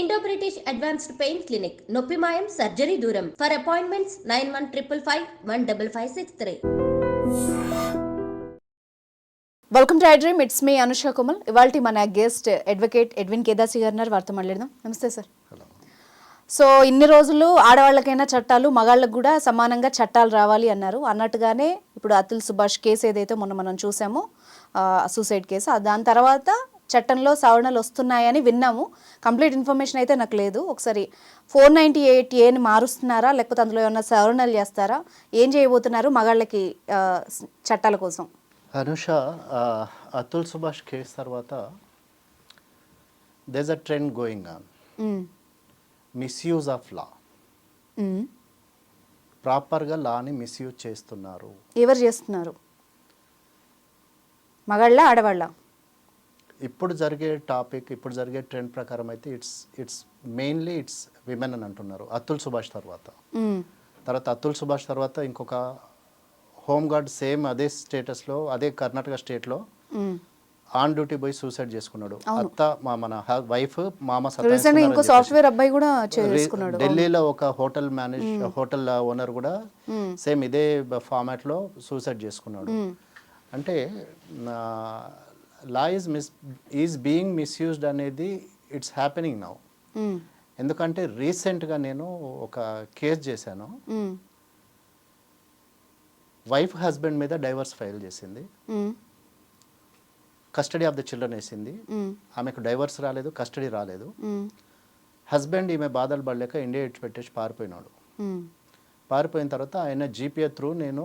Indo British advanced pain clinic నొప్పి మాయం surgery దూరం for appointments 9155515563. Welcome to iDream. It's me Anusha Kumal. ఇవాళ మన గెస్ట్ అడ్వకేట్ ఎడ్విన్ కేదాసి గారు ఉన్నారు. వారితో మాట్లాడదాం. నమస్తే సార్. సో ఇన్ని రోజులు ఆడవాళ్ళకైనా చట్టాలు, మగాళ్ళకు కూడా సమానంగా చట్టాలు రావాలి అన్నారు. అన్నట్టుగానే ఇప్పుడు అతుల్ సుభాష్ కేసు ఏదైతే మొన్న మనం చూసామో సూసైడ్ కేసు, దాని తర్వాత చట్టంలో సవరణలు వస్తున్నాయని విన్నాము. కంప్లీట్ ఇన్ఫర్మేషన్ అయితే నాకు లేదు. ఒకసారి 498A మారుస్తున్నారా, లేకపోతే అందులో ఏమన్నా సవరణలు చేస్తారా, ఏం చేయబోతున్నారు మగాళ్ళకి చట్టాల కోసం? అనుష, అతుల్ సుభాష్ కేసు తర్వాత there is a trend going on. Misuse of law. ప్రాపర్గా లాని మిస్యూజ్ చేస్తున్నారు. ఎవరు చేస్తున్నారు? మగాళ్ళ, ఆడవాళ్ళ? ఇప్పుడు జరిగే టాపిక్, ఇప్పుడు జరిగే ట్రెండ్ ప్రకారం అయితే ఇట్స్ మెయిన్లీ ఇట్స్ విమెన్ అని అంటున్నారు. అతుల్ సుభాష్ తర్వాత అతుల్ సుభాష్ తర్వాత ఇంకొక హోమ్ గార్డ్ సేమ్ అదే స్టేటస్లో, అదే కర్ణాటక స్టేట్లో ఆన్ డ్యూటీ పోయి సూసైడ్ చేసుకున్నాడు. అత్త మన వైఫ్ మామ సాఫ్ట్వేర్ అబ్బాయి కూడా చేసుకున్నాడు. ఢిల్లీలో ఒక హోటల్ ఓనర్ కూడా సేమ్ ఇదే ఫార్మాట్ లో సూసైడ్ చేసుకున్నాడు. అంటే లా ఈజ్ బీయింగ్ మిస్యూజ్డ్ అనేది ఇట్స్ హ్యాపెనింగ్ నౌ. ఎందుకంటే రీసెంట్గా నేను ఒక కేసు చేశాను. వైఫ్ హస్బెండ్ మీద డైవర్స్ ఫైల్ చేసింది, కస్టడీ ఆఫ్ ద చిల్డ్రన్ వేసింది. ఆమెకు డైవర్స్ రాలేదు, కస్టడీ రాలేదు. హస్బెండ్ ఈమె బాధలు పడలేక ఇండియా ఇచ్చిపెట్టేసి పారిపోయినాడు. పారిపోయిన తర్వాత ఆయన జీపీఏ త్రూ నేను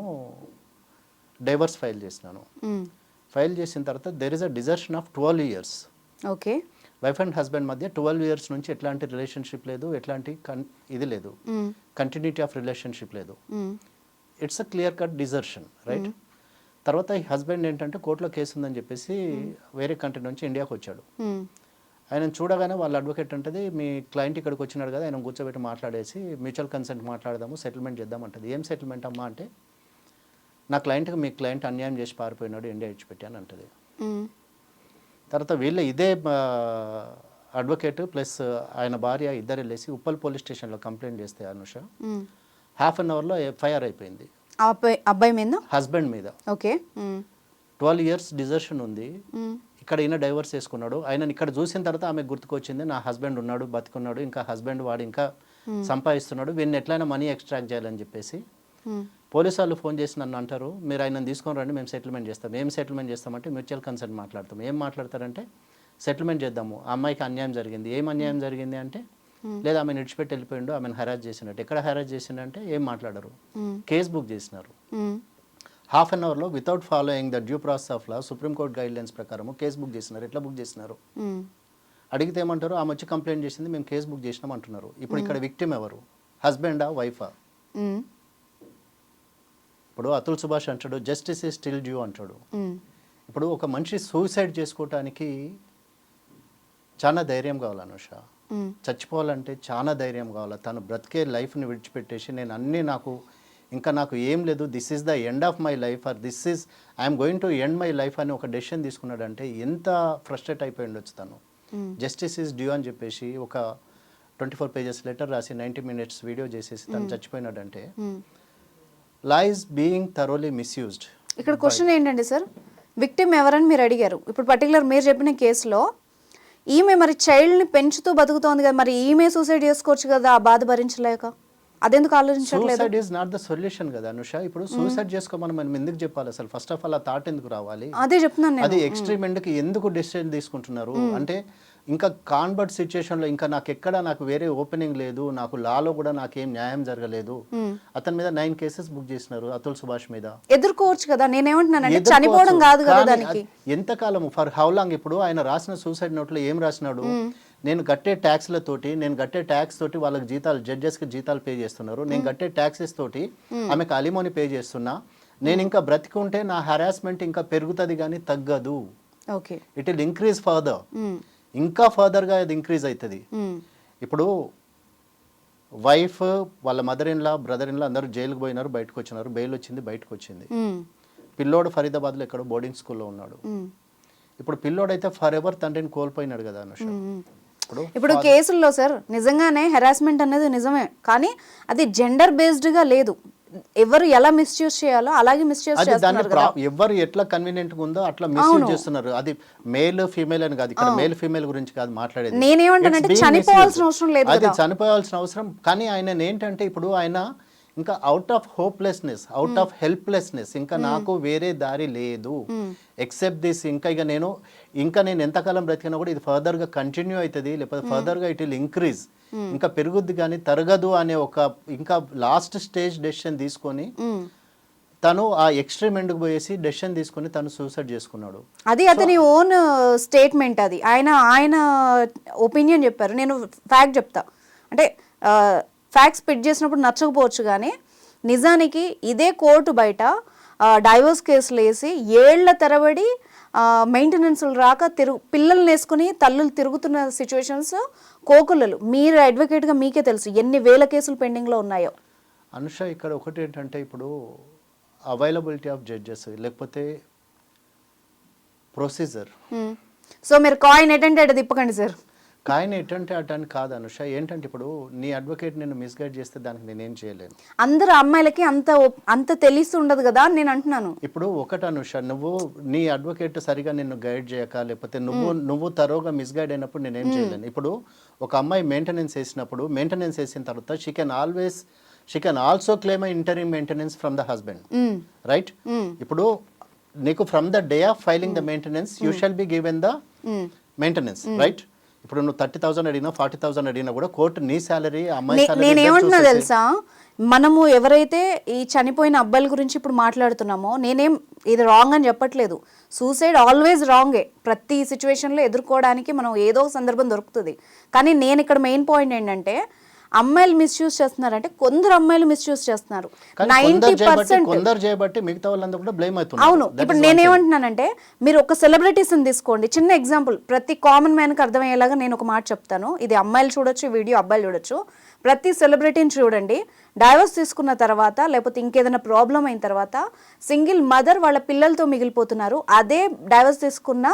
డైవర్స్ ఫైల్ చేసినాను. ఫైల్ చేసిన తర్వాత there is a desertion of 12 years. Okay. Wife and husband మధ్య 12 years నుంచి ఎట్లాంటి రిలేషన్షిప్ లేదు, ఎట్లాంటి ఇది లేదు, కంటిన్యూటీ ఆఫ్ రిలేషన్షిప్ లేదు. It's a clear cut desertion, right? తర్వాత ఈ హస్బెండ్ ఏంటంటే కోర్టులో కేసు ఉందని చెప్పేసి వేరే కంట్రీ నుంచి ఇండియాకి వచ్చాడు. ఆయన చూడగానే వాళ్ళ అడ్వకేట్ అంటది, మీ క్లయింట్ ఇక్కడికి వచ్చినాడు కదా, ఆయన కూర్చోబెట్టి మాట్లాడేసి మ్యూచువల్ కన్సెంట్ మాట్లాడదాము, సెటిల్మెంట్ చేద్దాం అంటది. ఏం సెటిల్మెంట్ అమ్మా అంటే, నా క్లయింట్కి మీ క్లయింట్ అన్యాయం చేసి పారిపోయినాడు, ఇండియా ఇచ్చిపెట్టాను అంటది. తర్వాత వీళ్ళు ఇదే అడ్వకేట్ ప్లస్ ఆయన భార్య ఇద్దరు వెళ్ళేసి ఉప్పల్ పోలీస్ స్టేషన్లో కంప్లైంట్ చేస్తే అనుష, హాఫ్ అన్ అవర్లో ఎఫ్ఐఆర్ అయిపోయింది అబ్బాయి మీద, హస్బెండ్ మీద. ఓకే. 12 years డిజర్షన్ ఉంది. ఇక్కడ ఈయన డైవర్స్ చేసుకున్నాడు. ఆయన ఇక్కడ చూసిన తర్వాత ఆమె గుర్తుకొచ్చింది, నా హస్బెండ్ ఉన్నాడు, బతుకున్నాడు, ఇంకా హస్బెండ్ వాడు ఇంకా సంపాదిస్తున్నాడు, వీడిని ఎట్లయినా మనీ ఎక్స్ట్రాక్ట్ చేయాలని చెప్పేసి పోలీసు వాళ్ళు ఫోన్ చేసి నన్ను అంటారు, మీరు ఆయన తీసుకొని రండి, మేము సెటిల్మెంట్ చేస్తాం. ఏం సెటిల్మెంట్ చేస్తామంటే మ్యూచువల్ కన్సెంట్ మాట్లాడతాం. ఏం మాట్లాడతారంటే, సెటిల్మెంట్ చేద్దాము, ఆ అమ్మాయికి అన్యాయం జరిగింది. ఏం అన్యాయం జరిగింది అంటే, లేదా ఆమెను విడిచిపెట్టి వెళ్ళిపోయిండు, ఆమెను హెరాస్ చేసినట్టు. ఎక్కడ హెరాస్ చేసిందంటే ఏం మాట్లాడరు, కేసు బుక్ చేసినారు. హాఫ్ అన్ అవర్లో without following the due process of law, supreme court guide lines ప్రకారం కేసు బుక్ చేసినారు. ఎట్లా బుక్ చేసినారు? అడిగితే ఏమంటారు, ఆమె వచ్చి కంప్లైంట్ చేసింది, మేము కేసు బుక్ చేసినాం అంటున్నారు. ఇప్పుడు ఇక్కడ విక్టిమ్ ఎవరు, హస్బెండా వైఫా? ఇప్పుడు అతుల్ సుభాష్ అంటాడు జస్టిస్ ఈజ్ స్టిల్ డ్యూ అంటాడు. ఇప్పుడు ఒక మనిషి సూసైడ్ చేసుకోవటానికి చాలా ధైర్యం కావాలి అనుష. చచ్చిపోవాలంటే చాలా ధైర్యం కావాలి. తను బ్రతికే లైఫ్ని విడిచిపెట్టేసి నేను అన్నీ నాకు ఏం లేదు, this is the end of my life, or this is I'm going to end my life అని ఒక డెసిషన్ తీసుకున్నాడంటే ఎంత ఫ్రస్ట్రేట్ అయిపోయి ఉండొచ్చు తను. జస్టిస్ ఈజ్ డ్యూ అని చెప్పేసి ఒక 24 pages లెటర్ రాసి 90 minutes వీడియో చేసేసి తను చచ్చిపోయినాడంటే law is being thoroughly misused. ఇక్కడ క్వశ్చన్ ఏంటంటే సార్, విక్టిమ్ ఎవరని మీరు అడిగారు. ఇప్పుడు పర్టికులర్ మీరు చెప్పిన కేసులో ఈమె మరి చైల్డ్ని పెంచుతూ బతుకుతోంది కదా, మరి ఈమె సూసైడ్ చేసుకోవచ్చు కదా ఆ బాధ భరించలేక, అదెందుకు ఆలోచించట్లేదు? Suicide is not the solution కదా అనుష. ఇప్పుడు సూసైడ్ చేసుకోమని మనం ఎందుకు చెప్పాలి అసలు? ఫస్ట్ ఆఫ్ ఆల్ ఆ థాట్ ఎందుకు రావాలి? అదే చెప్తున్నాను. అది ఎక్స్ట్రీమ్ ఎండ్కి ఎందుకు డెసిషన్ తీసుకుంటున్నారు అంటే, ఇంకా కాన్వర్ట్ సిచ్యుయేషన్లో ఇంకా నాకు వేరే ఓపెనింగ్ లేదు, నాకు లాలో కూడా నాకేం న్యాయం జరగలేదు. అతని మీద 9 cases బుక్ చేసినారు, అతుల్ సుభాష్ మీద. ఎదుర్కోవచ్చు కదా. నేనేమంటున్నానంటే చనిపోవడం కాదు కదా దానికి. ఎంతకాలం, ఫర్ హౌ లాంగ్? ఇప్పుడు ఆయన రాసిన సూసైడ్ నోట్లో ఏం రాసినాడు, నేను కట్టే ట్యాక్స్ తోటి వాళ్ళకి జీతాలు, జడ్జెస్కి జీతాలు పే చేస్తున్నారు, నేను కట్టే ట్యాక్సెస్ తోటి ఆమెకు అలిమోని పే చేస్తున్నా, నేను ఇంకా బ్రతికుంటే నా హెరాస్మెంట్ ఇంకా పెరుగుతుంది కానీ తగ్గదు. ఇట్ విల్ ఇంక్రీజ్ ఫర్దర్, ఇంకా ఫర్దర్గా అది ఇంక్రీజ్ అవుతుంది. ఇప్పుడు వైఫ్, వాళ్ళ mother in law, brother in law అందరూ జైలుకు పోయినారు, బయటకు వచ్చినారు, బెయిల్ వచ్చింది, బయటకు వచ్చింది. పిల్లోడు ఫరీదాబాద్లో ఎక్కడో బోర్డింగ్ స్కూల్లో ఉన్నాడు. ఇప్పుడు పిల్లోడైతే ఫర్ ఎవర్ తండ్రిని కోల్పోయినాడు కదా అనుష. ఇప్పుడు కేసుల్లో సార్ నిజంగానే హెరాస్మెంట్ అనేది నిజమే, కానీ అది జెండర్ బేస్డ్గా లేదు. ఎవరు ఎలా మిస్యూజ్ చేయాలో అలాగే మిస్యూజ్ చేస్తున్నారు కదా. ఎవరు ఎట్లా కన్వీనియంట్ గా ఉందో అట్లా మిస్యూజ్ చేస్తున్నారు. అది మేల్ ఫీమేల్ అని కాదు, ఇక్కడ మేల్ ఫీమేల్ గురించి కాదు మాట్లాడేది. నేనేమంటానంటే చనిపోవాల్సిన అవసరం లేదు, అది చనిపోవాల్సిన అవసరం. కానీ ఆయన ఏంటంటే ఇప్పుడు ఆయన ఇంకా out of hopelessness, out of helplessness, ఇంకా నాకు వేరే దారి లేదు ఎక్సెప్ట్ దిస్. ఇంకా నేను ఎంతకాలం బ్రతికినా కూడా ఇది ఫర్దర్ గా కంటిన్యూ అవుతుంది, లేకపోతే ఫర్దర్ గా ఇట్ విల్ ఇంక్రీజ్, ఇంకా పెరుగుద్ది కానీ తరగదు అనే ఒక ఇంకా లాస్ట్ స్టేజ్ డెసిషన్ తీసుకొని తను ఆ ఎక్స్ట్రీమ్ ఎండ్కి పోయేసి డెసిషన్ తీసుకొని తను సూసైడ్ చేసుకున్నాడు. అది అతని ఓన్ స్టేట్మెంట్, అది ఆయన ఒపీనియన్ చెప్పారు. నేను ఫ్యాక్ట్ చెప్తా, అంటే ఫ్యాక్ట్స్ పిట్ చేసినప్పుడు నచ్చకపోవచ్చు, కానీ నిజానికి ఇదే కోర్టు బయట డైవోర్స్ కేసులు వేసి ఏళ్ల తరబడి మెయింటెనెన్స్లు రాక పిల్లల్ని వేసుకుని తల్లులు తిరుగుతున్న సిచ్యువేషన్స్ కోకులలు. మీరు అడ్వకేట్గా మీకే తెలుసు ఎన్ని వేల కేసులు పెండింగ్లో ఉన్నాయో. అనుష, ఇక్కడ ఒకటి ఏంటంటే ఇప్పుడు అవైలబిలిటీ ఆఫ్ జడ్జెస్ లేకపోతే ప్రొసీజర్. సో మీరు కాయిన్ ఎటంటే అటు తిప్పకండి సార్. కాయిన్ ఎటంటే అటని కాదు అనుష. ఏంటంటే ఇప్పుడు నీ అడ్వకేట్ నేను మిస్గైడ్ చేస్తే దానికి నేనేం చేయలేను. అందరు అమ్మాయిలకి అంత తెలిసి ఉండదు కదా నేను అంటున్నాను. ఇప్పుడు ఒకటి అనుష, నువ్వు నీ అడ్వకేట్ సరిగా నిన్ను గైడ్ చేయక లేకపోతే నువ్వు తరోగా మిస్గైడ్ అయినప్పుడు నేనేం చేయలేను. ఇప్పుడు ఒక అమ్మాయి మెయింటెనెన్స్ వేసిన తర్వాత she can also claim interim maintenance from the husband, right? ఇప్పుడు నీకు from the day of filing the maintenance you shall be given the maintenance, right? ఇప్పుడు నువ్వు 30,000 అడిగినా 40,000 అడిగినా కూడా కోర్టు నీ శాలరీ అమ్మాయి నేనేమంటున్నా తెలుసా, మనము ఎవరైతే ఈ చనిపోయిన అబ్బాయిల గురించి ఇప్పుడు మాట్లాడుతున్నామో నేనేం ఇది రాంగ్ అని చెప్పట్లేదు. సూసైడ్ ఆల్వేస్ రాంగే, ప్రతి సిచ్యువేషన్లో ఎదుర్కోవడానికి మనం ఏదో సందర్భం దొరుకుతుంది. కానీ నేను ఇక్కడ మెయిన్ పాయింట్ ఏంటంటే అమ్మాయిలు మిస్యూజ్ చేస్తున్నారంటే కొందరు అమ్మాయిలు మిస్యూజ్ చేస్తున్నారు. 90% కొందరు చేయబట్టి మిగతా వాళ్ళందరూ కూడా బ్లేమ్ అవుతున్నారు. అవును. ఇప్పుడు నేనేమంటున్నానంటే మీరు ఒక సెలబ్రిటీస్ని తీసుకోండి, చిన్న ఎగ్జాంపుల్, ప్రతి కామన్ మ్యాన్కి అర్థమయ్యేలాగా నేను ఒక మాట చెప్తాను. ఇది అమ్మాయిలు చూడొచ్చు, వీడియో అబ్బాయిలు చూడొచ్చు. ప్రతి సెలబ్రిటీని చూడండి, డైవర్స్ తీసుకున్న తర్వాత లేకపోతే ఇంకేదైనా ప్రాబ్లం అయిన తర్వాత సింగిల్ మదర్ వాళ్ళ పిల్లలతో మిగిలిపోతున్నారు. అదే డైవర్స్ తీసుకున్న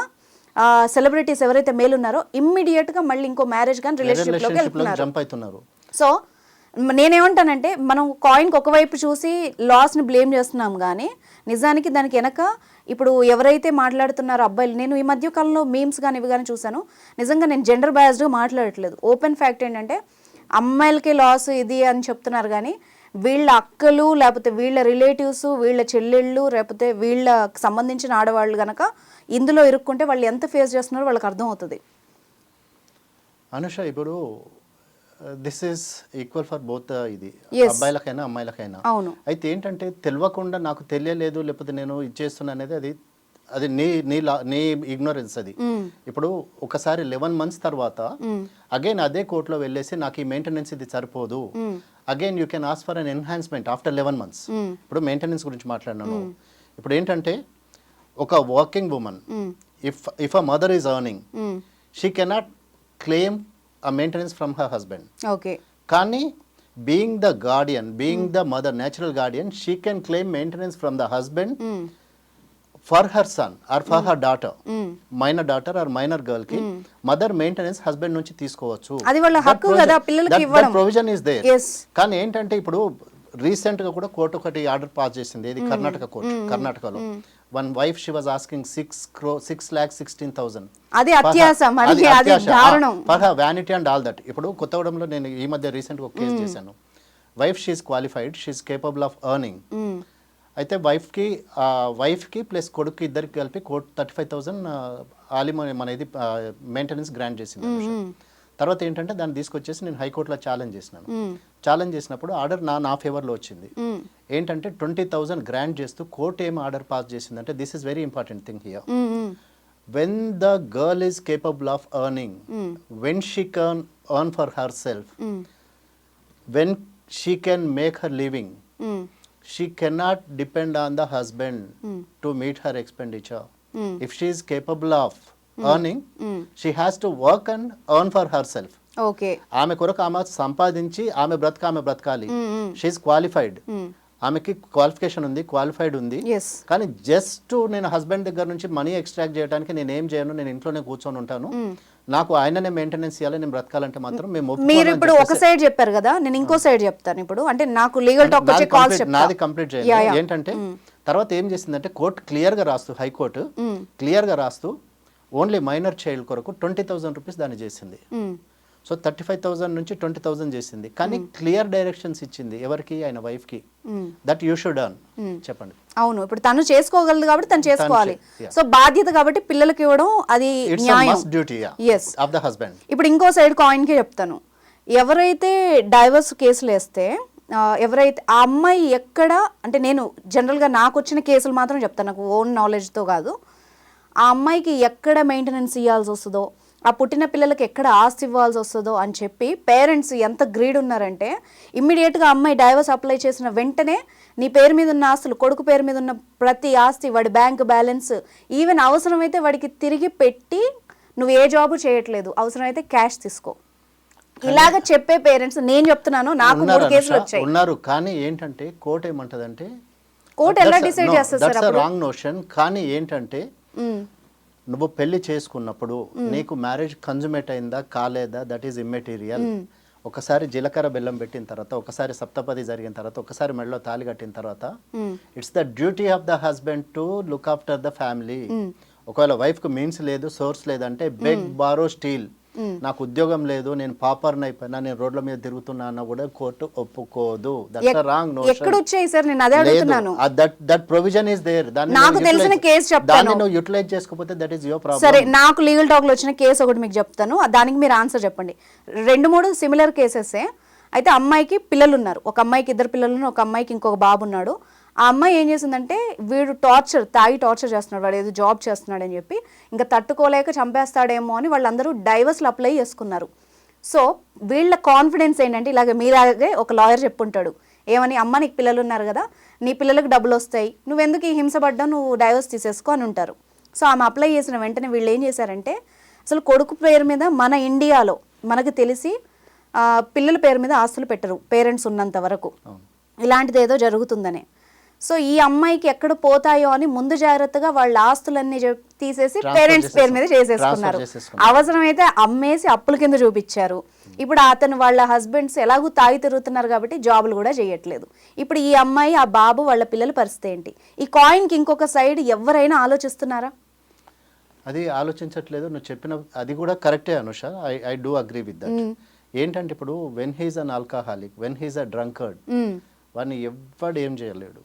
సెలబ్రిటీస్ ఎవరైతే మేల్ ఉన్నారో ఇమ్మీడియట్గా మళ్ళీ ఇంకో మ్యారేజ్ కానీ రిలేషన్షిప్లోకి వెళ్తున్నారు. సో నేనేమంటానంటే మనం కాయిన్కి ఒకవైపు చూసి లాస్ని బ్లేమ్ చేస్తున్నాం, కానీ నిజానికి దానికి వెనక ఇప్పుడు ఎవరైతే మాట్లాడుతున్నారో అబ్బాయిలు, నేను ఈ మధ్య కాలంలో మీమ్స్ కానీ ఇవి కానీ చూశాను. నిజంగా నేను జెండర్ బయాస్డ్గా మాట్లాడట్లేదు, ఓపెన్ ఫ్యాక్ట్ ఏంటంటే అమ్మాయిలకే లాస్ ఇది అని చెప్తున్నారు, కానీ వీళ్ళ అక్కలు లేకపోతే వీళ్ళ రిలేటివ్స్, వీళ్ళ చెల్లెళ్ళు, లేకపోతే వీళ్ళకి సంబంధించిన ఆడవాళ్ళు కనుక ఇందులో ఇరుక్కుంటే వాళ్ళు ఎంత ఫేస్ చేస్తున్నారో వాళ్ళకి అర్థం అవుతుంది. అనుష, ఇప్పుడు this is equal for both, ఇది అబ్బాయిలకైనా అమ్మాయిలకైనా. అయితే ఏంటంటే తెలియకుండా నాకు తెలియలేదు లేకపోతే నేను ఇచ్చేస్తున్నా అనేది అది నీ ఇగ్నోరెన్స్. అది ఇప్పుడు ఒకసారి 11 months తర్వాత అగైన్ అదే కోర్టులో వెళ్ళేసి నాకు ఈ మెయింటెనెన్స్ ఇది సరిపోదు, again you can ask for an enhancement after 11 months. ఇప్పుడు మెయింటెనెన్స్ గురించి మాట్లాడినాను. ఇప్పుడు ఏంటంటే ఒక working women if a mother is earning she cannot claim a maintenance from her husband. Okay. Kani being the guardian, being the mother, natural guardian, she can claim maintenance from the husband for her son or for her daughter, minor daughter or minor girl ki mother maintenance husband nunchi తీసుకోవచ్చు. అది వాళ్ళ హక్కు కదా పిల్లలకి ఇవ్వడం. That provision is there. Yes. కానీ ఏంటంటే ఇప్పుడు రీసెంట్ గా కూడా కోర్టు ఒకటి ఆర్డర్ పాస్ చేసింది, ఇది కర్ణాటక కోర్టు. కర్ణాటకలో one wife she was asking 6,16,000. అది అత్యాశ, మరి అది దారుణం. For her vanity and all that. ఇప్పుడు కొత్తగూడెంలో నేను ఈ మధ్య రీసెంట్ గా ఒక కేసు చేశాను. Wife she is qualified, she is capable of earning. అయితే వైఫ్ కి ప్లస్ కొడుకు ఇద్దరికి కలిపి కోర్టు 35,000 ఆలిమనీ అనేది మెయింటెనెన్స్ గ్రాంట్ చేసింది. తర్వాత ఏంటంటే దాన్ని తీసుకొచ్చేసి నేను హైకోర్టులో ఛాలెంజ్ చేసినాను. ఛాలెంజ్ చేసినప్పుడు ఆర్డర్ నా ఫేవర్లో వచ్చింది. ఏంటంటే 20,000 గ్రాంట్ చేస్తూ కోర్టు ఏం ఆర్డర్ పాస్ చేసిందంటే, this is very important thing here, when the girl is capable of earning, when she can earn for her self, when she can make her living, she cannot depend on the husband to meet her expenditure. If she is capable of earning, she has to work and earn for herself. Okay. ఆమె కొరకు ఆమె సంపాదించి ఆమె బ్రతకాలి. She is qualified, ఆమెకి qualification ఉంది, qualified ఉంది. కానీ జస్ట్ నేను హస్బెండ్ దగ్గర నుంచి మనీ ఎక్స్ట్రాక్ట్ చేయడానికి నేను ఏం చేయను, నేను ఇంట్లోనే కూర్చొని ఉంటాను, నాకు ఆయననే మెయింటెనెన్స్ చేయాలి, నేను బ్రతకాలంటే మాత్రం మేము మీరు ఇప్పుడు ఒక సైడ్ చెప్పారు కదా, నేను ఇంకో సైడ్ చెప్తాను. ఇప్పుడు అంటే నాకు లీగల్ టాక్ వచ్చే కాల్స్ నాది కంప్లీట్ చేయాలి. ఏంటంటే తర్వాత ఏం చేసిందంటే కోర్టు క్లియర్గా రాస్తూ, హైకోర్టు క్లియర్గా రాస్తూ ఓన్లీ మైనర్ చైల్డ్ కొరకు 20,000 రూపీస్ దాన్ని చేసింది. సో 35,000 నుంచి 20,000 చేసింది. కానీ క్లియర్ డైరెక్షన్స్ ఇచ్చింది ఎవరికి, ఆయన వైఫ్కి, దట్ యూ షుడ్ అర్న్. చెప్పండి. అవును, ఇప్పుడు తను చేసుకోగలదు కాబట్టి తను చేసుకోవాలి. సో బాధ్యత కాబట్టి పిల్లలకి ఇవ్వడం అది న్యాయం. Yes. Of the husband. ఇప్పుడు ఇంకో సైడ్ కాయిన్కి చెప్తాను. ఎవరైతే డైవర్స్ కేసులు వేస్తే ఎవరైతే ఆ అమ్మాయి ఎక్కడ అంటే, నేను జనరల్గా నాకు వచ్చిన కేసులు మాత్రం చెప్తాను, నాకు ఓన్ నాలెడ్జ్తో కాదు. ఆ అమ్మాయికి ఎక్కడ మెయింటెనెన్స్ ఇవ్వాల్సి వస్తుందో, ఆ పుట్టిన పిల్లలకి ఎక్కడ ఆస్తి ఇవ్వాల్సి వస్తుందో అని చెప్పి పేరెంట్స్ ఎంత గ్రీడ్ ఉన్నారంటే, ఇమ్మీడియట్గా అమ్మాయి డైవర్స్ అప్లై చేసిన వెంటనే నీ పేరు మీద ఉన్న ఆస్తులు, కొడుకు పేరు మీద ఉన్న ప్రతి ఆస్తి, వాడి బ్యాంక్ బ్యాలెన్స్, ఈవెన్ అవసరమైతే వాడికి తిరిగి పెట్టి, నువ్వు ఏ జాబు చేయట్లేదు, అవసరమైతే క్యాష్ తీసుకో, ఇలాగ చెప్పే పేరెంట్స్ నేను చెప్తున్నాను. నాకు 3 కేసులు వచ్చాయి. ఉన్నారు. కానీ ఏంటంటే కోర్టు ఏమంటదంటే, కోర్టు ఎలా డిసైడ్ చేస్తుంది సార్? That's wrong notion. కానీ ఏంటంటే నువ్వు పెళ్లి చేసుకున్నప్పుడు నీకు మ్యారేజ్ కన్జుమేట్ అయిందా కాలేదా, దట్ ఈస్ ఇమ్మెటీరియల్. ఒకసారి జీలకర్ర బెల్లం పెట్టిన తర్వాత, ఒకసారి సప్తపది జరిగిన తర్వాత, ఒకసారి మెడలో తాళి కట్టిన తర్వాత, it's the duty of the husband to look after the family. ఒకవేళ వైఫ్ కు మీన్స్ లేదు, సోర్స్ లేదంటే బెగ్ బారో స్టీల్, నాకు ఉద్యోగం లేదు, నేను పాపర్ని అయిపోయినా, నేను రోడ్ల మీద తిరుగుతున్నా అన్న కూడా కోర్టు ఒప్పుకోదు. That's wrong notion. ఎక్కడ వచ్చాయి సార్? నేను అదే అడుగుతున్నాను. That provision is there. నాకు తెలిసిన కేసు చెప్తాను. దాన్ని నువ్వు యూటిలైజ్ చేసుకోకపోతే దట్ ఈస్ యువర్ ప్రాబ్లం. సరే, నాకు లీగల్ టాక్ లో వచ్చిన కేసు ఒకటి మీకు చెప్తాను, దానికి మీరు ఆన్సర్ చెప్పండి. 2-3 సిమిలర్ కేసెస్. అయితే అమ్మాయికి పిల్లలు ఉన్నారు, ఒక అమ్మాయికి 2 పిల్లలు ఉన్నారు, ఒక అమ్మాయికి ఇంకొక బాబు ఉన్నాడు. ఆ అమ్మాయి ఏం చేసిందంటే, వీడు తాగి టార్చర్ చేస్తున్నాడు, వాడు ఏదో జాబ్ చేస్తున్నాడు అని చెప్పి ఇంకా తట్టుకోలేక చంపేస్తాడేమో అని వాళ్ళందరూ డైవర్స్లు అప్లై చేసుకున్నారు. సో వీళ్ళ కాన్ఫిడెన్స్ ఏంటంటే, ఇలాగ మీలాగే ఒక లాయర్ చెప్పుంటాడు ఏమని, అమ్మ నీకు పిల్లలు ఉన్నారు కదా, నీ పిల్లలకు డబ్బులు వస్తాయి, నువ్వెందుకు ఈ హింసపడ్డా, నువ్వు డైవర్స్ తీసేసుకో అని ఉంటారు. సో ఆమె అప్లై చేసిన వెంటనే వీళ్ళు ఏం చేశారంటే, అసలు కొడుకు పేరు మీద మన ఇండియాలో మనకు తెలిసి పిల్లల పేరు మీద ఆస్తులు పెట్టరు పేరెంట్స్ ఉన్నంత వరకు, ఇలాంటిది ఏదో జరుగుతుందనే. సో ఈ అమ్మాయికి ఎక్కడ పోతాయో అని ముందు జాగ్రత్తగా వాళ్ళ ఆస్తులన్నీ తీసేసి పేరెంట్స్ పేరు మీద చేసేసుకున్నారు. అవసరమైతే అమ్మేసి అప్పుల కింద చూపించారు. ఇప్పుడు అతను వాళ్ళ హస్బెండ్స్ ఎలాగూ తాగి తిరుగుతున్నారు కాబట్టి జాబులు కూడా చేయట్లేదు. ఇప్పుడు ఈ అమ్మాయి, ఆ బాబు, వాళ్ళ పిల్లల పరిస్థితి ఏంటి? ఈ కాయిన్కి ఇంకొక సైడ్ ఎవరైనా ఆలోచిస్తున్నారా? అది ఆలోచించట్లేదు. నువ్వు చెప్పిన అది కూడా కరెక్టే Anusha, I do agree with that. ఏంటంటే ఇప్పుడు when he's an alcoholic, when he's a drunkard, వాడిని ఎవ్వడు ఏం చేయలేడు.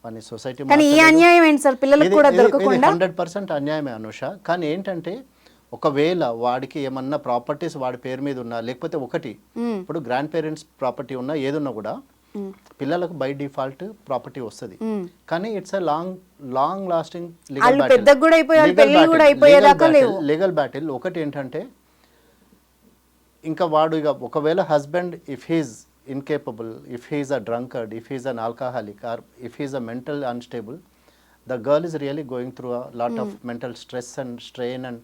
వాడిని సొసైటీ 100% అన్యాయమే అనుష. కానీ ఏంటంటే ఒకవేళ వాడికి ఏమన్నా ప్రాపర్టీస్ వాడి పేరు మీద ఉన్నా, లేకపోతే ఒకటి ఇప్పుడు గ్రాండ్ పేరెంట్స్ ప్రాపర్టీ ఉన్నా, ఏదున్నా కూడా పిల్లలకు బై డిఫాల్ట్ ప్రాపర్టీ వస్తుంది. కానీ it's a long lasting legal battle. ఒకటి ఏంటంటే ఇంకా వాడు ఇక ఒకవేళ husband if he's incapable, if he is a drunkard, if he is an alcoholic, or if he is a mental unstable, the girl is really going through a lot of mental stress and strain. And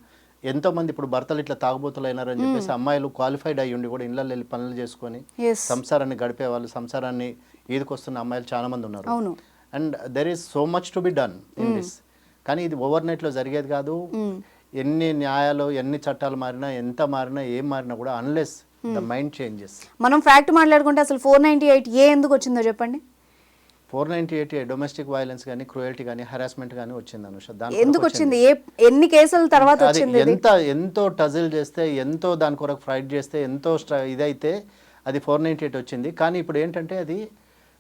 ఎంతో మంది ఇప్పుడు భర్తలు ఇట్లా తాగుబోతులు అయినారని చెప్పేసి అమ్మాయిలు qualified అయ్యి ఉండి కూడా ఇళ్ళల్లో వెళ్ళి పనులు చేసుకొని సంసారాన్ని గడిపే వాళ్ళు, సంసారాన్ని ఈదుకొస్తున్న అమ్మాయిలు చాలా మంది ఉన్నారు. And there is so much to be done in this. కానీ ఇది ఓవర్ నైట్లో జరిగేది కాదు. ఎన్ని న్యాయాలు, ఎన్ని చట్టాలు మారినా, ఎంత మారినా, ఏం మారినా కూడా అన్లెస్ the mind changes. మనం ఫ్యాక్ట్ మాట్లాడుకుంటే అసలు 498 ఏ ఎందుకు వచ్చిందో చెప్పండి. 498 డొమెస్టిక్ వైలెన్స్ గానీ, క్రూయల్టీ గానీ, హరాస్మెంట్ గానీ వచ్చింది అనుష. ఎందుకు వచ్చింది? ఎన్ని కేసుల తర్వాత వచ్చింది? ఎంతో టజిల్ చేస్తే, ఎంతో దాని కొరకు ఫైట్ చేస్తే, ఎంతో ఇదైతే అది 498 వచ్చింది. కానీ ఇప్పుడు ఏంటంటే అది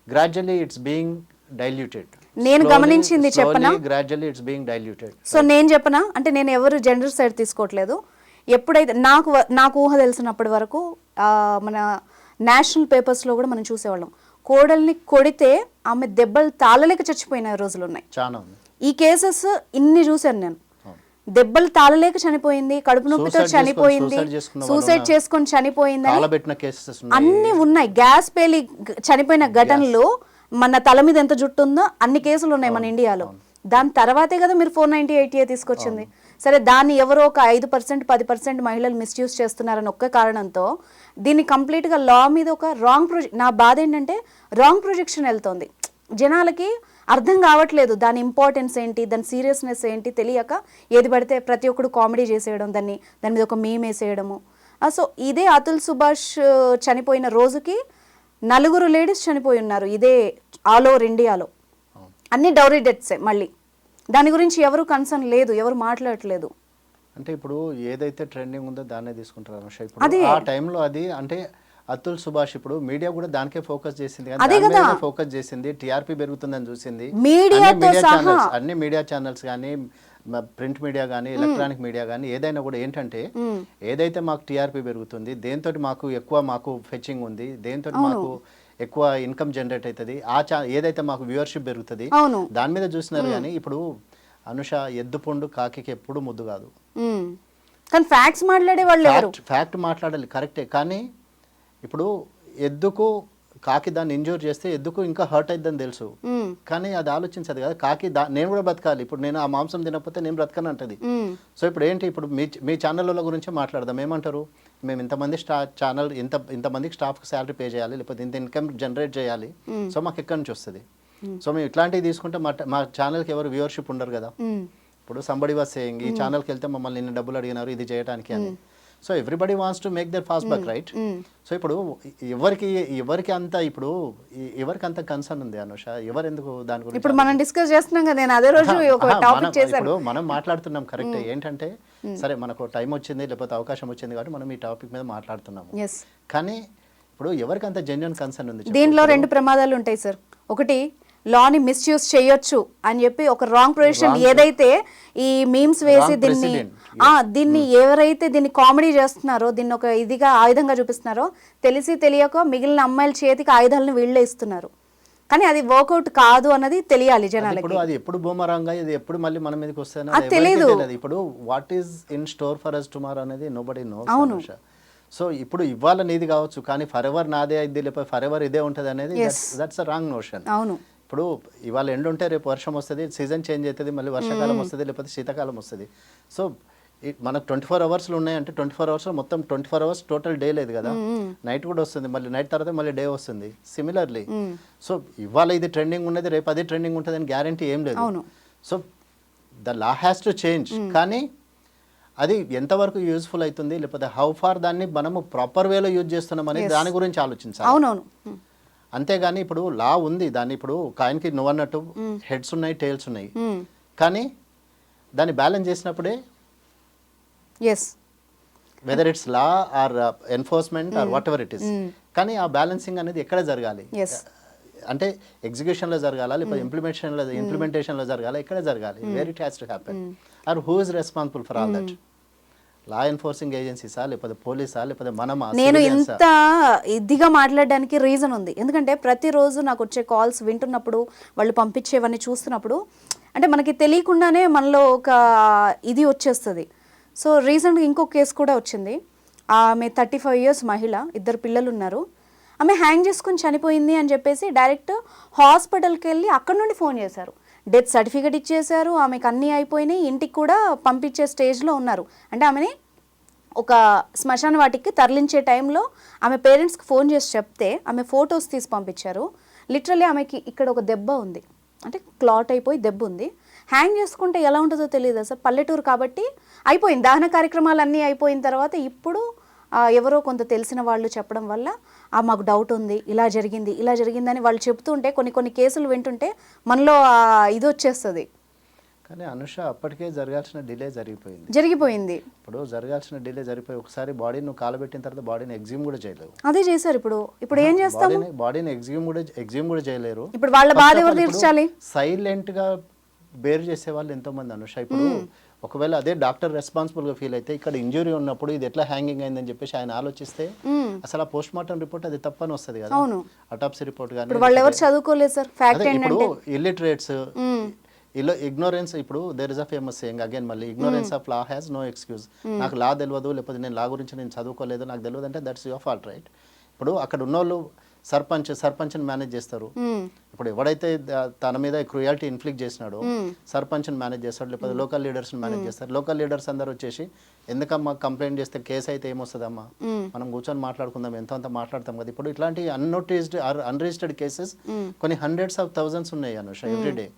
గ్రాడ్యువల్లీ ఇట్స్ బీయింగ్ డైల్యూటెడ్. నేను గమనించింది చెప్పనా, gradually it's being diluted. So నేను చెప్పనా, అంటే నేను ఎవరు జెండర్ సైడ్ తీసుకోవట్లేదు. ఎప్పుడైతే నాకు ఊహ తెలిసినప్పటి వరకు మన నేషనల్ పేపర్స్లో కూడా మనం చూసేవాళ్ళం, కోడల్ని కొడితే ఆమె దెబ్బలు తాళలేక చచ్చిపోయిన రోజులు ఉన్నాయి. ఈ కేసెస్ ఇన్ని చూశాను నేను. దెబ్బలు తాళలేక చనిపోయింది, కడుపు నొప్పితో చనిపోయింది, సూసైడ్ చేసుకొని చనిపోయింది, అన్ని ఉన్నాయి. గ్యాస్ పేలి చనిపోయిన ఘటనలు, మన తల మీద ఎంత జుట్టు ఉందో అన్ని కేసులు ఉన్నాయి మన ఇండియాలో. దాని తర్వాతే కదా మీరు 498 తీసుకొచ్చింది. సరే, దాన్ని ఎవరో ఒక 5%, 10% మహిళలు మిస్యూజ్ చేస్తున్నారని ఒక్క కారణంతో దీన్ని కంప్లీట్గా లా మీద ఒక రాంగ్ నా బాధ ఏంటంటే రాంగ్ ప్రొజెక్షన్ వెళ్తుంది. జనాలకి అర్థం కావట్లేదు దాని ఇంపార్టెన్స్ ఏంటి, దాని సీరియస్నెస్ ఏంటి తెలియక ఏది పడితే ప్రతి ఒక్కడు కామెడీ చేసేయడం, దాని మీద ఒక మీమ్ వేసేయడము. సో ఇదే అతుల్ సుభాష్ చనిపోయిన రోజుకి 4 లేడీస్ చనిపోయి ఉన్నారు ఇదే ఆల్ ఓవర్ ఇండియాలో. అన్ని డౌరీ డెత్సే. మళ్ళీ దాని గురించి ఎవరు కన్సర్న్ లేదు, ఎవరు మాట్లాడట్లేదు. అంటే ఇప్పుడు ఏదైతే ట్రెండింగ్ ఉందో దాన్నే తీసుకుంటారు అనుష. ఇప్పుడు ఆ టైంలో అది అంటే అతుల్ సుభాష్ ఇప్పుడు మీడియా కూడా దానికే ఫోకస్ చేసింది, ఫోకస్ చేసింది, టీఆర్పీ పెరుగుతుందని చూసింది. అన్ని మీడియా ఛానల్స్ కానీ, ప్రింట్ మీడియా కానీ, ఎలక్ట్రానిక్ మీడియా కానీ ఏదైనా కూడా ఏంటంటే ఏదైతే మాకు టీఆర్పీ పెరుగుతుంది, దేంతో మాకు ఫెచింగ్ ఉంది, దేంతో మాకు ఎక్కువ ఇన్కమ్ జనరేట్ అవుతుంది, ఏదైతే మాకు వ్యూవర్షిప్ పెరుగుతుంది దాని మీద చూసినారు. కానీ ఇప్పుడు అనుష ఎద్దుపొండు కాకి ఎప్పుడు ముద్దు కాదు. కానీ ఫ్యాక్ట్స్ మాట్లాడే వాళ్ళు ఫ్యాక్ట్ మాట్లాడాలి కరెక్టే, కానీ ఇప్పుడు ఎద్దుకు కాకి దాన్ని ఇంజూర్ చేస్తే ఎద్దుకు ఇంకా హర్ట్ అయిద్దని తెలుసు, కానీ అది ఆలోచించదు కదా. కాకి నేను కూడా బ్రతకాలి, ఇప్పుడు నేను ఆ మాంసం తినకపోతే నేను బ్రతకను అంటది. సో ఇప్పుడు ఏంటి, ఇప్పుడు మీ ఛానళ్ళ గురించి మాట్లాడదాం. ఏమంటారు, మేము ఇంతమంది ఛానల్ ఇంతమందికి స్టాఫ్కి శాలరీ పే చేయాలి, లేకపోతే ఇంత ఇన్కమ్ జనరేట్ చేయాలి, సో మాకు ఎక్కడి నుంచి వస్తుంది. సో మేము ఇట్లాంటివి తీసుకుంటే మా ఛానల్కి ఎవరు వ్యూవర్షిప్ ఉండరు కదా. ఇప్పుడు సంబడి వాస్ సేయింగ్ ఈ ఛానల్కి వెళ్తే మమ్మల్ని ఇన్ని డబ్బులు అడిగినారు ఇది చేయడానికి అని. So everybody wants to make there fast back, right? So ఇప్పుడు ఎవరికి అంత కన్సర్న్ ఉంది అనుష, ఎవరు ఎందుకు దాని గురించి ఇప్పుడు మనం డిస్కస్ చేస్తున్నాం కదా. నేను అదే రోజు ఒక టాపిక్ చేశాను. ఇప్పుడు మనం మాట్లాడుతున్నాం కరెక్ట్. ఏంటంటే సరే మనకు టైం వచ్చింది లేకపోతే అవకాశం వచ్చింది కాబట్టి మనం ఈ టాపిక్ మీద మాట్లాడుతున్నాము. కానీ ఇప్పుడు ఎవరికి అంత జెన్యూన్ కన్సర్న్ ఉంది? దీనిలో 2 ప్రమాదాలు ఉంటాయి సార్. ఒకటి, లాని మిస్యూజ్ చేయొచ్చు అని చెప్పి ఒక రాంగ్ ప్రొవిజన్ ఏదైతే ఈ మీమ్స్ వేసి దీన్ని ఎవరైతే దీన్ని కామెడీ చేస్తున్నారో, దీన్ని ఒక ఇదిగా ఆయుధంగా చూపిస్తున్నారో తెలిసి తెలియక మిగిలిన అమ్మాయిల చేతికి ఆయుధాలను వీళ్ళే ఇస్తున్నారు. కానీ అది వర్కౌట్ కాదు అన్నది తెలియాలి జనాలకి. ఇప్పుడు అది ఎప్పుడు బూమరాంగ్ ఇది ఎప్పుడు మళ్ళీ మన మీదకి వస్తుంది తెలియదు. ఇప్పుడు what is in store for us tomorrow అనేది నోబడీ నోస్. అవును. సో ఇప్పుడు ఇవాళ నీది కావచ్చు కానీ ఫర్ ఎవర్ నాదే అయింది లేకపోతే ఫర్ ఎవర్ ఇదే ఉంటుంది అనేది దట్స్ అ రాంగ్ నోషన్. అవును. ఇప్పుడు ఇవాళ ఎండ్ ఉంటే రేపు వర్షం వస్తుంది, సీజన్ చేంజ్ అవుతుంది, మళ్ళీ వర్షాకాలం వస్తుంది లేకపోతే శీతాకాలం వస్తుంది. సో మనకు 24 అవర్స్లు ఉన్నాయంటే 24 అవర్స్లో మొత్తం 24 అవర్స్ టోటల్ డే లేదు కదా. నైట్ కూడా వస్తుంది, మళ్ళీ నైట్ తర్వాత మళ్ళీ డే వస్తుంది. సిమిలర్లీ సో ఇవాళ ఇది ట్రెండింగ్ ఉన్నది రేపు అదే ట్రెండింగ్ ఉంటుంది అని గ్యారంటీ ఏం లేదు. So the law has to change. కానీ అది ఎంతవరకు యూజ్ఫుల్ అవుతుంది లేకపోతే హౌ ఫార్ దాన్ని మనము ప్రాపర్ వేలో యూజ్ చేస్తున్నాం అనేది దాని గురించి ఆలోచించాలి. అవునవును. అంతేగాని ఇప్పుడు లా ఉంది, దాన్ని ఇప్పుడు కాయిన్కి నువ్వు అన్నట్టు హెడ్స్ ఉన్నాయి టైల్స్ ఉన్నాయి, కానీ దాన్ని బ్యాలెన్స్ చేసినప్పుడే whether it's law or enforcement or whatever it is, కానీ ఆ బ్యాలెన్సింగ్ అనేది ఎక్కడ జరగాలి అంటే ఎగ్జిక్యూషన్లో జరగాల లేకపోతే ఇంప్లిమెంటేషన్లో జరగాల, ఎక్కడ జరగాలి, where it has to happen or who is responsible for all that? Law enforcing ఏజెన్సీసా లేకపోతే పోలీసా లేకపోతే మనమా? నేను ఇంత ఇదిగా మాట్లాడడానికి రీజన్ ఉంది. ఎందుకంటే ప్రతిరోజు నాకు వచ్చే కాల్స్ వింటున్నప్పుడు వాళ్ళు పంపించేవన్నీ చూస్తున్నప్పుడు అంటే మనకి తెలియకుండానే మనలో ఒక ఇది వచ్చేస్తుంది. సో రీసెంట్గా ఇంకొక కేసు కూడా వచ్చింది. ఆమె 35 years మహిళ, 2 పిల్లలు ఉన్నారు. ఆమె హ్యాంగ్ చేసుకుని చనిపోయింది అని చెప్పేసి డైరెక్ట్ హాస్పిటల్కి వెళ్ళి అక్కడ నుండి ఫోన్ చేశారు, డెత్ సర్టిఫికేట్ ఇచ్చేశారు, ఆమెకు అన్నీ అయిపోయినాయి, ఇంటికి కూడా పంపించే స్టేజ్లో ఉన్నారు. అంటే ఆమెని ఒక శ్మశాన వాటికి తరలించే టైంలో ఆమె పేరెంట్స్కి ఫోన్ చేసి చెప్తే ఆమె ఫొటోస్ తీసి పంపించారు. లిటరల్లీ ఆమెకి ఇక్కడ ఒక దెబ్బ ఉంది, అంటే క్లాట్ అయిపోయి దెబ్బ ఉంది. హ్యాంగ్ చేసుకుంటే ఎలా ఉంటుందో తెలియదు సార్. పల్లెటూరు కాబట్టి అయిపోయింది, దహన కార్యక్రమాలు అన్నీ అయిపోయిన తర్వాత ఇప్పుడు ఎవరో కొంత తెలిసిన వాళ్ళు చెప్పడం వల్ల మాకు డౌట్ ఉంది, ఇలా జరిగిందని వాళ్ళు చెప్తుంటే కొన్ని కేసులు వింటుంటే మనలో ఇది వచ్చేస్తుంది. కానీ అనుష అప్పటికే జరగాల్సిన డిలే జరిగిపోయింది. ఇప్పుడు జరగాల్సిన డిలే జరిగిపోయి ఒకసారి బాడీని నువ్వు కాలబెట్టిన తర్వాత బాడీని ఎగ్జిమ్ కూడా చేయలేవు. అదే చేశారు. ఇప్పుడు ఏం చేస్తాము? బాడీని ఎగ్జిమ్ కూడా చేయలేరు. ఇప్పుడు వాళ్ళ బాధ ఎవరు తీర్చాలి? సైలెంట్ గా బేర్ చేసే వాళ్ళు ఎంతో మంది అనుష. ఇప్పుడు ఒకవేళ అదే డాక్టర్ రెస్పాన్సిబుల్ గా ఫీల్ అయితే ఇక్కడ ఇంజురీ ఉన్నప్పుడు ఇది ఎట్లా హ్యాంగింగ్ అయిందని చెప్పేసి ఆయన ఆలోచిస్తే అసలు ఆ పోస్ట్ మార్టం రిపోర్ట్ అది తప్పని వస్తుంది కదా, అటాప్సీ రిపోర్ట్ కానీ. వాళ్ళు ఎవరు చదువుకోలేదు సార్. ఇప్పుడు ఇల్లిటరేట్స్ ఇగ్నోరెన్స్. ఇప్పుడు there is a famous saying again మళ్ళీ, ignorance of law has no excuse. నాకు లా తెలియదు లేకపోతే నేను లా గురించి నేను చదువుకోలేదు నాకు తెలియదు అంటే దట్స్ యువర్ ఫాల్ట్, రైట్? ఇప్పుడు అక్కడ ఉన్నోళ్ళు సర్పంచ్ని మేనేజ్ చేస్తారు. ఇప్పుడు ఎవడైతే తన మీద క్రూయాలిటీ ఇన్ఫ్లిక్ట్ చేసినాడో సర్పంచ్ని మేనేజ్ చేస్తాడు, లేకపోతే లోకల్ లీడర్స్ని మేనేజ్ చేస్తారు. లోకల్ లీడర్స్ అందరూ వచ్చేసి ఎందుకమ్మా కంప్లైంట్ చేస్తే కేసు అయితే ఏమొస్తుందమ్మా, మనం కూర్చొని మాట్లాడుకుందాం, ఎంతో అంత మాట్లాడతాం కదా. ఇప్పుడు ఇట్లాంటి అన్నోటిస్డ్ అన్రిజిస్టర్డ్ కేసెస్ కొన్ని హండ్రెడ్స్ ఆఫ్ థౌజండ్స్ ఉన్నాయి అనుష ఎవ్రీడే.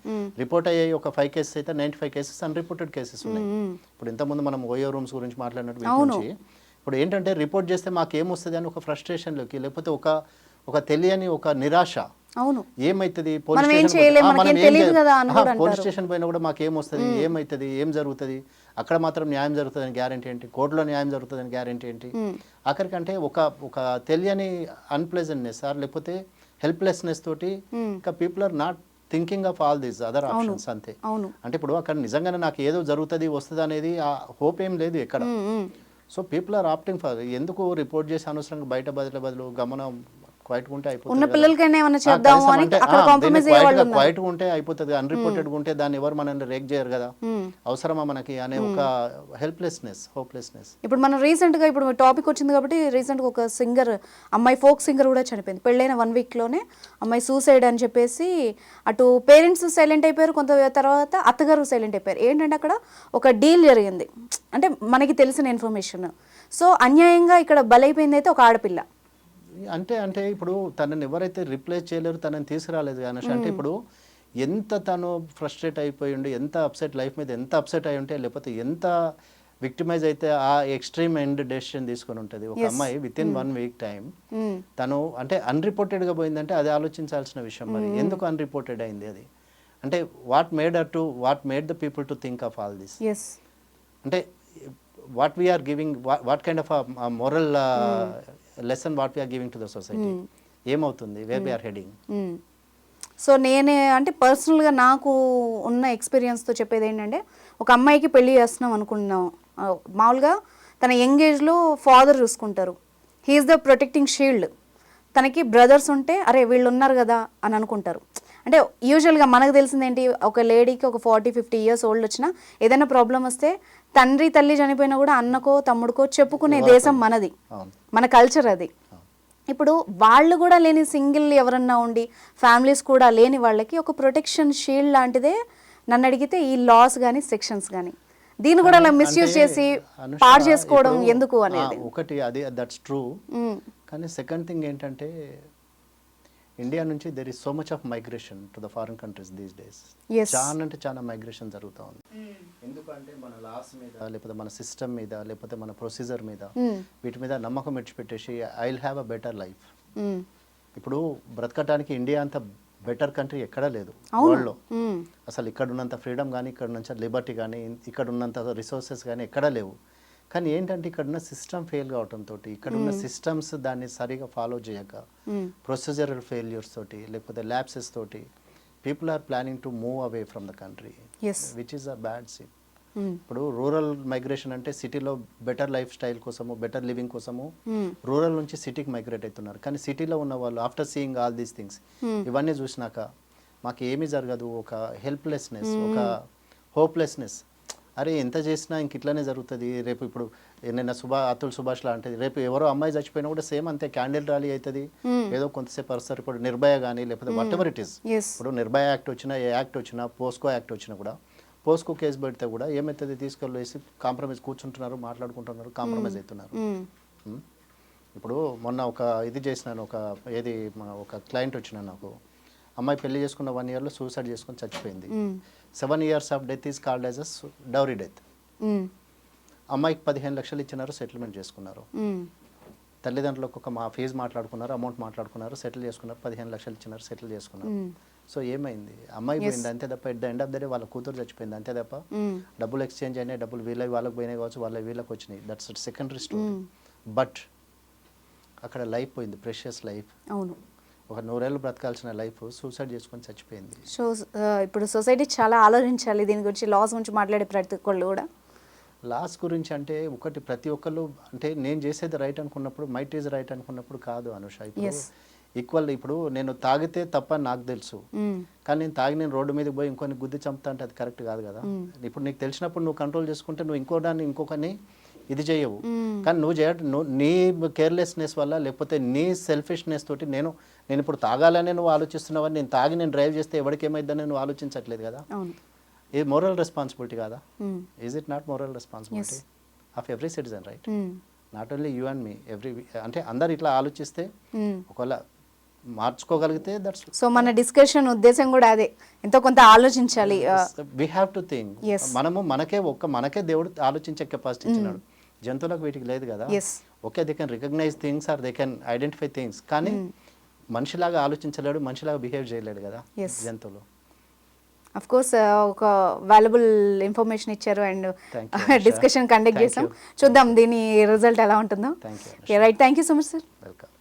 రిపోర్ట్ అయ్యాయి ఒక 5 కేసెస్ అయితే 95 కేసెస్ అన్రిపోర్టెడ్ కేసెస్ ఉన్నాయి. ఇప్పుడు ఇంతకుముందు మనం ఓయో రూమ్స్ గురించి మాట్లాడినట్టు వీటి నుంచి ఇప్పుడు ఏంటంటే రిపోర్ట్ చేస్తే మాకేమొస్తుంది అని ఒక ఫ్రస్ట్రేషన్లోకి, లేకపోతే ఒక తెలియని ఒక నిరాశ, అవును ఏమవుతుంది పోలీస్ స్టేషన్ పోయినా కూడా మాకేమొస్తుంది, ఏమవుతుంది, ఏం జరుగుతుంది, అక్కడ మాత్రం న్యాయం జరుగుతుందని గ్యారంటీ ఏంటి, కోర్టులో న్యాయం జరుగుతుందని గ్యారంటీ ఏంటి. ఆఖరికంటే ఒక తెలియని అన్ప్లెజెంట్నెస్ లేకపోతే హెల్ప్లెస్నెస్ తోటి ఇంకా people are not thinking of all these other options అంతే. అంటే ఇప్పుడు అక్కడ నిజంగానే నాకు ఏదో జరుగుతుంది వస్తుంది అనేది ఆ హోప్ ఏం లేదు ఎక్కడ. So people are opting for ఎందుకు రిపోర్ట్ చేసి అనవసరంగా బయట బదులు గమనం క్వైట్ ఉంటే అయిపోతుంది, క్వైట్ ఉంటే అయిపోతుంది. అన్రిపోర్టెడ్ ఉంటే దాన్ని ఎవరు మనల్ని రేక్ చేయరు కదా, అవసరమా మనకి అనే ఒక హెల్ప్లెస్నెస్, హోప్లెస్నెస్. ఇప్పుడు మనం రీసెంట్ గా ఇప్పుడు టాపిక్ వచ్చింది కాబట్టి రీసెంట్ గా ఒక సింగర్ అమ్మాయి, ఫోక్ సింగర్ కూడా చనిపోయింది. పెళ్ళైన 1 week లోనే అమ్మాయి సూసైడ్ అని చెప్పేసి అటు పేరెంట్స్ సైలెంట్ అయిపోయారు, కొంత తర్వాత అత్తగారు సైలెంట్ అయిపోయారు. ఏంటంటే అక్కడ ఒక డీల్ జరిగింది, అంటే మనకి తెలిసిన ఇన్ఫర్మేషన్. సో అన్యాయంగా ఇక్కడ బలైపోయింది అయితే ఒక ఆడపిల్ల. అంటే ఇప్పుడు తనని ఎవరైతే రిప్లేస్ చేయలేరు, తనని తీసుకురాలేదు అనష. అంటే ఇప్పుడు ఎంత తను ఫ్రస్ట్రేట్ అయిపోయి ఉండి, ఎంత అప్సెట్ లైఫ్ మీద ఎంత అప్సెట్ అయి ఉంటే, లేకపోతే ఎంత విక్టిమైజ్ అయితే ఆ ఎక్స్ట్రీమ్ ఎండ్ డెసిషన్ తీసుకొని ఉంటుంది ఒక అమ్మాయి విత్ ఇన్ 1 week టైం. తను అంటే అన్రిపోర్టెడ్గా పోయిందంటే అది ఆలోచించాల్సిన విషయం. మరి ఎందుకు అన్రిపోర్టెడ్ అయింది అది? అంటే what made the people to think of all this? అంటే what we are giving, what kind of moral lesson what we are giving to the society? ఏమవుతుంది, వేర్ వీఆర్ హెడింగ్? సో నేనే అంటే పర్సనల్గా నాకు ఉన్న ఎక్స్పీరియన్స్తో చెప్పేది ఏంటంటే, ఒక అమ్మాయికి పెళ్లి చేస్తున్నాం అనుకున్నాం, మామూలుగా తన యంగ్ ఏజ్లో ఫాదర్ చూసుకుంటారు, హీఈస్ ద ప్రొటెక్టింగ్ షీల్డ్. తనకి బ్రదర్స్ ఉంటే అరే వీళ్ళు ఉన్నారు కదా అని అనుకుంటారు. అంటే యూజువల్గా మనకు తెలిసింది ఏంటి, ఒక లేడీకి ఒక 40-50 years ఓల్డ్ వచ్చినా ఏదైనా ప్రాబ్లం వస్తే తండ్రి తల్లి చనిపోయినా కూడా అన్నకో తమ్ముడికో చెప్పుకునే దేశం మనది, మన కల్చర్ అది. ఇప్పుడు వాళ్ళు కూడా లేని సింగిల్ ఎవరన్నా ఉండి ఫ్యామిలీస్ కూడా లేని వాళ్ళకి ఒక ప్రొటెక్షన్ షీల్డ్ లాంటిదే నన్ను అడిగితే ఈ లాస్ కానీ సెక్షన్స్ కానీ. దీన్ని కూడా అలా మిస్యూజ్ చేసి పాడు చేసుకోవడం ఎందుకు అనేది ఒకటి, అది దట్స్ ట్రూ. కానీ సెకండ్ థింగ్ ఏంటంటే ఇండియా నుంచి there is so much of migration to the foreign countries these days. చాలా అంటే చాలా మైగ్రేషన్ జరుగుతూ ఉంది. ఎందుకంటే మన లాస్ మీద, లేకపోతే మన సిస్టమ్ మీద, లేకపోతే మన ప్రొసీజర్ మీద, వీటి మీద నమ్మకం విడిచిపెట్టేసి I will have a better life. ఇప్పుడు బ్రతకటానికి ఇండియా అంత బెటర్ కంట్రీ ఎక్కడా లేదు వరల్డ్లో. అసలు ఇక్కడ ఉన్నంత ఫ్రీడమ్ కానీ, ఇక్కడ ఉన్నంత లిబర్టీ కానీ, ఇక్కడ ఉన్నంత రిసోర్సెస్ కానీ ఎక్కడా లేవు. కానీ ఏంటంటే ఇక్కడ ఉన్న సిస్టమ్ ఫెయిల్ కావడంతో, ఇక్కడ ఉన్న సిస్టమ్స్ దాన్ని సరిగా ఫాలో చేయక, ప్రొసీజరల్ ఫెయిల్యూర్స్ తోటి, లేకపోతే ల్యాప్సెస్ తోటి people are planning to move away from the country, which is a bad scene. ఇప్పుడు రూరల్ మైగ్రేషన్ అంటే సిటీలో బెటర్ లైఫ్ స్టైల్ కోసము, బెటర్ లివింగ్ కోసము రూరల్ నుంచి సిటీకి మైగ్రేట్ అవుతున్నారు. కానీ సిటీలో ఉన్న వాళ్ళు after seeing all these things, ఇవన్నీ చూసినాక మాకు ఏమీ జరగదు, ఒక హెల్ప్లెస్నెస్, ఒక హోప్లెస్నెస్, అరే ఎంత చేసినా ఇంక ఇట్లానే జరుగుతుంది. రేపు ఇప్పుడు నిన్న అతుల్ సుభాష్ లాంటిది, రేపు ఎవరో అమ్మాయి చచ్చిపోయినా కూడా సేమ్ అంతే క్యాండిల్ ర్యాలీ అవుతుంది, ఏదో కొంతసేపు వస్తారు. ఇప్పుడు నిర్భయ కానీ, లేకపోతే వాట్ ఎవర్ ఇట్ ఈస్, ఇప్పుడు నిర్భయ యాక్ట్ వచ్చినా, ఏ యాక్ట్ వచ్చినా, పోస్కో యాక్ట్ వచ్చినా కూడా, పోస్కో కేసు పెడితే కూడా ఏమవుతుంది, తీసుకెళ్ళేసి కాంప్రమైజ్ కూర్చుంటున్నారు, మాట్లాడుకుంటున్నారు, కాంప్రమైజ్ అవుతున్నారు. ఇప్పుడు మొన్న ఒక ఇది చేసినాను, ఒక క్లయింట్ వచ్చిన నాకు, అమ్మాయి పెళ్లి చేసుకున్న 1 yearలో సూసైడ్ చేసుకొని చచ్చిపోయింది. 7 years of death is called as a dowry death. అమ్మాయికి 15 లక్షలు ఇచ్చినారు, సెటిల్మెంట్ చేసుకున్నారు. తల్లిదండ్రులకు ఒక ఫీజు మాట్లాడుకున్నారు, అమౌంట్ మాట్లాడుకున్నారు, సెటిల్ చేసుకున్నారు, 15 లక్షలు ఇచ్చినారు, సెటిల్ చేసుకున్నారు. సో ఏమైంది, అమ్మాయి పోయింది అంతే తప్ప, at the end of the day వాళ్ళ కూతురు చచ్చిపోయింది అంతే తప్ప, డబ్బులు ఎక్స్చేంజ్ అయినాయి, డబ్బులు వాళ్ళకి పోయినాయి కావచ్చు, వీళ్ళకి వచ్చినాయి, దట్స్ సెకండరీ స్టోరీ. బట్ అక్కడ లైఫ్ పోయింది, ప్రెషియస్ లైఫ్. అవును, ఒక 100 ఏళ్ళు బ్రతకాల్సిన లైఫ్ సూసైడ్ చేసుకొని చచ్చిపోయింది. సో ఇప్పుడు సొసైటీ చాలా ఆలోచించాలి దీని గురించి, లాస్ గురించి మాట్లాడే ప్రతి ఒక్కళ్ళు కూడా. లాస్ గురించి అంటే ఒకటి, ప్రతి ఒక్కళ్ళు అంటే నేను చేసేది రైట్ అనుకున్నప్పుడు, మైట్ ఈజ్ రైట్ అనుకున్నప్పుడు కాదు అనుష. ఇప్పుడు ఈక్వల్, ఇప్పుడు నేను తాగితే తప్ప నాకు తెలుసు, కానీ నేను రోడ్డు మీదకి పోయి ఇంకొని గుద్ది చంపుతా అంటే అది కరెక్ట్ కాదు కదా. ఇప్పుడు నీకు తెలిసినప్పుడు నువ్వు కంట్రోల్ చేసుకుంటే, నువ్వు ఇంకొకరిని ఇది చేయవు. కానీ నువ్వు నీ కేర్లెస్నెస్ వల్ల లేకపోతే నీ సెల్ఫిష్నెస్ తోటి నేను ఇప్పుడు తాగాలనే నువ్వు ఆలోచిస్తున్నావని, నేను తాగి నేను డ్రైవ్ చేస్తే ఎవరికి ఏమైందని నువ్వు ఆలోచించట్లేదు కదా. ఇది మోరల్ రెస్పాన్సిబిలిటీ కాదా? Is it not moral responsibility of every citizen, right? Not only you and me, అంటే అందరు ఇట్లా ఆలోచిస్తే ఒకవేళ మార్చుకోగలిగితే దట్స్. సో మన డిస్కషన్ ఉద్దేశం కూడా అదే, ఎంతో కొంత ఆలోచించాలి. We have to think. మనము మనకే దేవుడు ఆలోచించే కెపాసిటీ ఇచ్చినాడు, జంతువులకు వీటికి లేదు కదా. Okay, they can recognize things or they can identify things, కానీ మనిషిలాగా ఆలోచించలేడు, మనిషిలాగా బిహేవ్ చేయలేడు కదా జంతువులు. అఫ్ కోర్స్ ఒక వాల్యుబుల్ ఇన్ఫర్మేషన్ ఇచ్చారు అండ్ డిస్కషన్ కండక్ట్ చేసాం. చూద్దాం దీని రిజల్ట్ ఎలా ఉంటుందో. Right, thank you so much sir. Welcome.